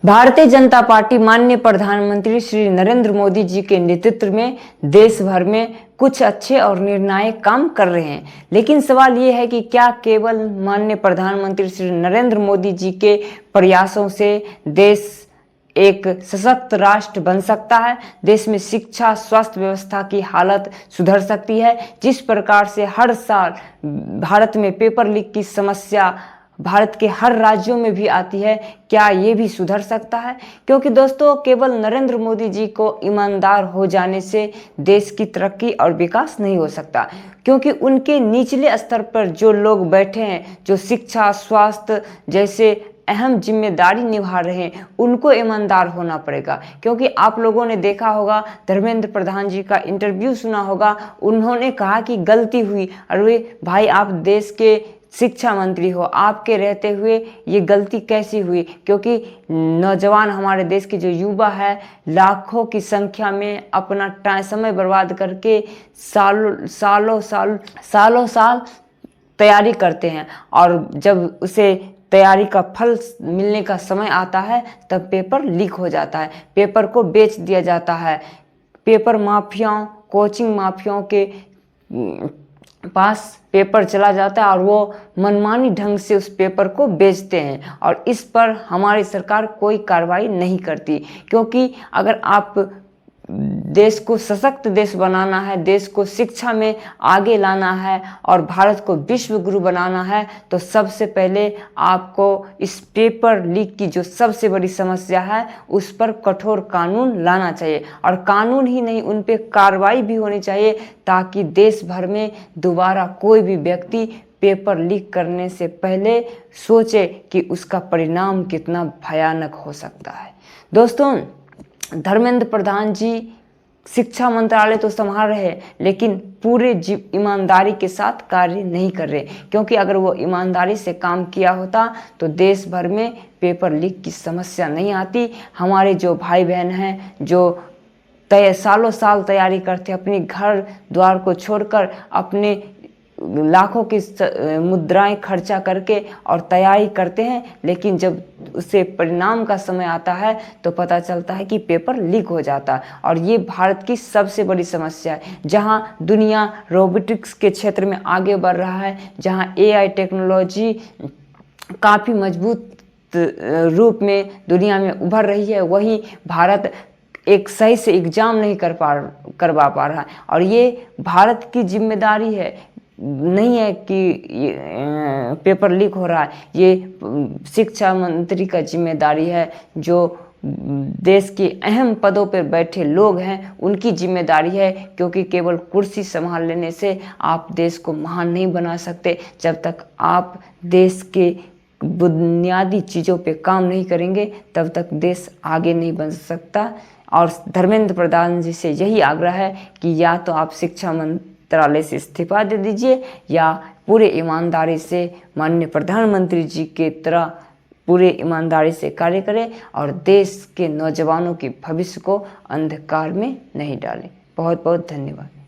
Bharatiya Janata party माननीय प्रधानमंत्री श्री नरेंद्र मोदी जी के नेतृत्व में देश भर में कुछ अच्छे और निर्णायक काम कर रहे हैं। लेकिन सवाल ये है कि क्या केवल माननीय प्रधानमंत्री श्री नरेंद्र मोदी जी के प्रयासों से देश एक सशक्त राष्ट्र बन सकता है? देश में शिक्षा, स्वास्थ्य व्यवस्था की हालत सुधर सकती है? जिस प्रकार से हर साल भारत में पेपर लीक की समस्या भारत के हर राज्यों में भी आती है, क्या ये भी सुधर सकता है? क्योंकि दोस्तों, केवल नरेंद्र मोदी जी को ईमानदार हो जाने से देश की तरक्की और विकास नहीं हो सकता, क्योंकि उनके निचले स्तर पर जो लोग बैठे हैं, जो शिक्षा, स्वास्थ्य जैसे अहम जिम्मेदारी निभा रहे हैं, उनको ईमानदार होना पड़ेगा। क्योंकि आप लोगों ने देखा होगा, धर्मेंद्र प्रधान जी का इंटरव्यू सुना होगा, उन्होंने कहा कि गलती हुई। अरे भाई, आप देश के शिक्षा मंत्री हो, आपके रहते हुए ये गलती कैसी हुई? क्योंकि नौजवान, हमारे देश के जो युवा है, लाखों की संख्या में अपना समय बर्बाद करके सालों साल तैयारी करते हैं, और जब उसे तैयारी का फल मिलने का समय आता है तब पेपर लीक हो जाता है, पेपर को बेच दिया जाता है। पेपर माफियाओं, कोचिंग माफियाओं के पास पेपर चला जाता है और वो मनमानी ढंग से उस पेपर को बेचते हैं, और इस पर हमारी सरकार कोई कार्रवाई नहीं करती। क्योंकि अगर आप देश को सशक्त देश बनाना है, देश को शिक्षा में आगे लाना है और भारत को विश्व गुरु बनाना है, तो सबसे पहले आपको इस पेपर लीक की जो सबसे बड़ी समस्या है उस पर कठोर कानून लाना चाहिए, और कानून ही नहीं, उन पे कार्रवाई भी होनी चाहिए, ताकि देश भर में दोबारा कोई भी व्यक्ति पेपर लीक करने से पहले सोचे कि उसका परिणाम कितना भयानक हो सकता है। दोस्तों, धर्मेंद्र प्रधान जी शिक्षा मंत्रालय तो संभाल रहे हैं, लेकिन पूरे ईमानदारी के साथ कार्य नहीं कर रहे, क्योंकि अगर वो ईमानदारी से काम किया होता तो देश भर में पेपर लीक की समस्या नहीं आती। हमारे जो भाई बहन हैं, जो सालों साल तैयारी करते, अपने घर द्वार को छोड़कर, अपने लाखों की मुद्राएं खर्चा करके और तैयारी करते हैं, लेकिन जब उसे परिणाम का समय आता है तो पता चलता है कि पेपर लीक हो जाता है। और ये भारत की सबसे बड़ी समस्या है। जहां दुनिया रोबोटिक्स के क्षेत्र में आगे बढ़ रहा है, जहां एआई टेक्नोलॉजी काफ़ी मजबूत रूप में दुनिया में उभर रही है, वहीं भारत एक सही से एग्ज़ाम नहीं करवा पा रहा है। और ये भारत की जिम्मेदारी है, नहीं है कि पेपर लीक हो रहा है, ये शिक्षा मंत्री का जिम्मेदारी है। जो देश के अहम पदों पर बैठे लोग हैं, उनकी जिम्मेदारी है, क्योंकि केवल कुर्सी संभाल लेने से आप देश को महान नहीं बना सकते। जब तक आप देश के बुनियादी चीज़ों पे काम नहीं करेंगे, तब तक देश आगे नहीं बन सकता। और धर्मेंद्र प्रधान जी से यही आग्रह है कि या तो आप शिक्षा मंत्रालय से इस्तीफा दे दीजिए, या पूरे ईमानदारी से माननीय प्रधानमंत्री जी के तरह पूरे ईमानदारी से कार्य करें और देश के नौजवानों के भविष्य को अंधकार में नहीं डालें। बहुत बहुत धन्यवाद।